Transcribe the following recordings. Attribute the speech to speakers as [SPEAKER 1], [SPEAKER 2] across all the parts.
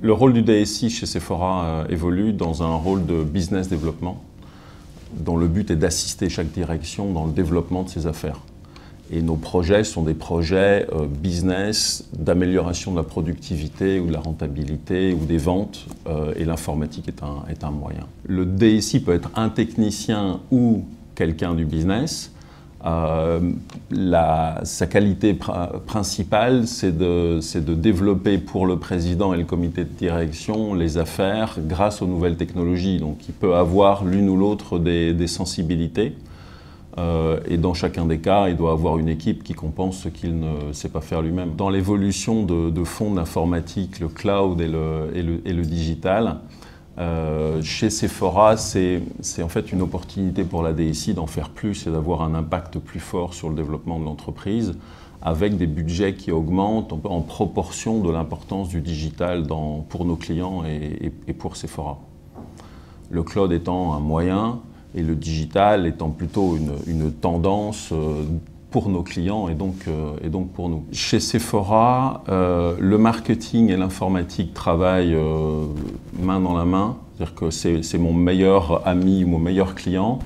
[SPEAKER 1] Le rôle du DSI chez Sephora évolue dans un rôle de business développement, dont le but est d'assister chaque direction dans le développement de ses affaires. Et nos projets sont des projets business d'amélioration de la productivité ou de la rentabilité ou des ventes, et l'informatique est un moyen. Le DSI peut être un technicien ou quelqu'un du business. Sa qualité principale, c'est de développer pour le président et le comité de direction les affaires grâce aux nouvelles technologies. Donc il peut avoir l'une ou l'autre des sensibilités. Et dans chacun des cas, il doit avoir une équipe qui compense ce qu'il ne sait pas faire lui-même. Dans l'évolution de fonds d'informatique, le cloud et le digital, chez Sephora, c'est en fait une opportunité pour la DSI d'en faire plus et d'avoir un impact plus fort sur le développement de l'entreprise, avec des budgets qui augmentent en proportion de l'importance du digital pour nos clients et pour Sephora. Le cloud étant un moyen, et le digital étant plutôt une tendance pour nos clients et donc pour nous. Chez Sephora, le marketing et l'informatique travaillent main dans la main, c'est-à-dire que c'est mon meilleur ami ou mon meilleur client,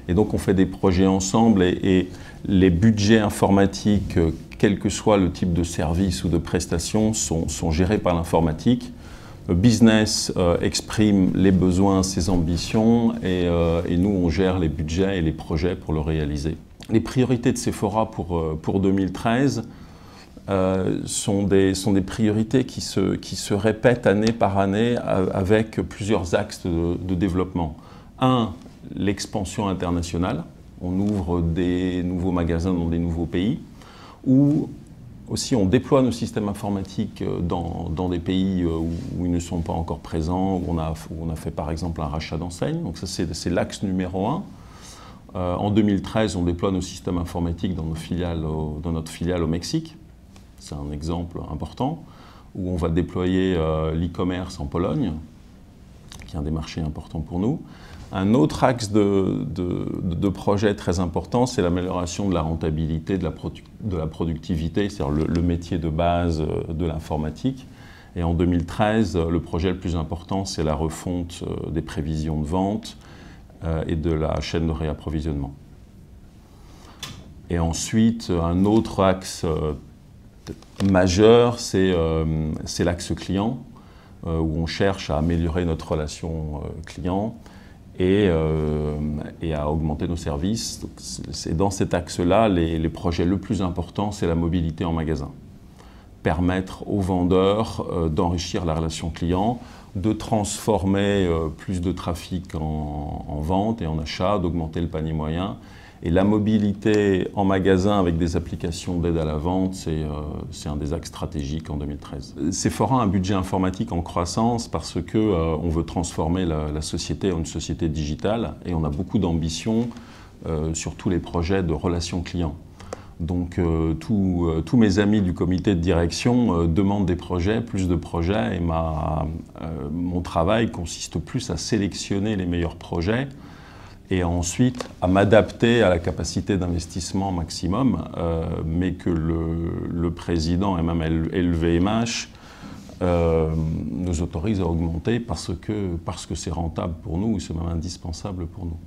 [SPEAKER 1] et donc on fait des projets ensemble et les budgets informatiques, quel que soit le type de service ou de prestation, sont gérés par l'informatique. Le business exprime les besoins, ses ambitions et nous on gère les budgets et les projets pour le réaliser. Les priorités de Sephora pour 2013 sont des priorités qui se répètent année par année avec plusieurs axes de développement. Un, l'expansion internationale. On ouvre des nouveaux magasins dans des nouveaux pays. Ou aussi, on déploie nos systèmes informatiques dans des pays où ils ne sont pas encore présents, où on a fait par exemple un rachat d'enseigne. Donc ça, c'est l'axe numéro 1. En 2013, on déploie nos systèmes informatiques dans notre filiale au Mexique. C'est un exemple important. Où on va déployer l'e-commerce en Pologne, qui est un des marchés importants pour nous. Un autre axe de projet très important, c'est l'amélioration de la rentabilité, de la productivité, c'est-à-dire le métier de base de l'informatique. Et en 2013, le projet le plus important, c'est la refonte des prévisions de vente et de la chaîne de réapprovisionnement. Et ensuite, un autre axe majeur, c'est l'axe client, où on cherche à améliorer notre relation client et à augmenter nos services. C'est dans cet axe-là, les projets le plus important, c'est la mobilité en magasin. Permettre aux vendeurs d'enrichir la relation client, de transformer plus de trafic en vente et en achat, d'augmenter le panier moyen. Et la mobilité en magasin avec des applications d'aide à la vente, c'est un des axes stratégiques en 2013. Sephora a un budget informatique en croissance parce qu'on veut transformer la société en une société digitale et on a beaucoup d'ambition sur tous les projets de relations clients. Donc tous mes amis du comité de direction demandent des projets, plus de projets, et mon travail consiste plus à sélectionner les meilleurs projets et ensuite à m'adapter à la capacité d'investissement maximum, mais que le président et même LVMH nous autorise à augmenter parce que c'est rentable pour nous et c'est même indispensable pour nous.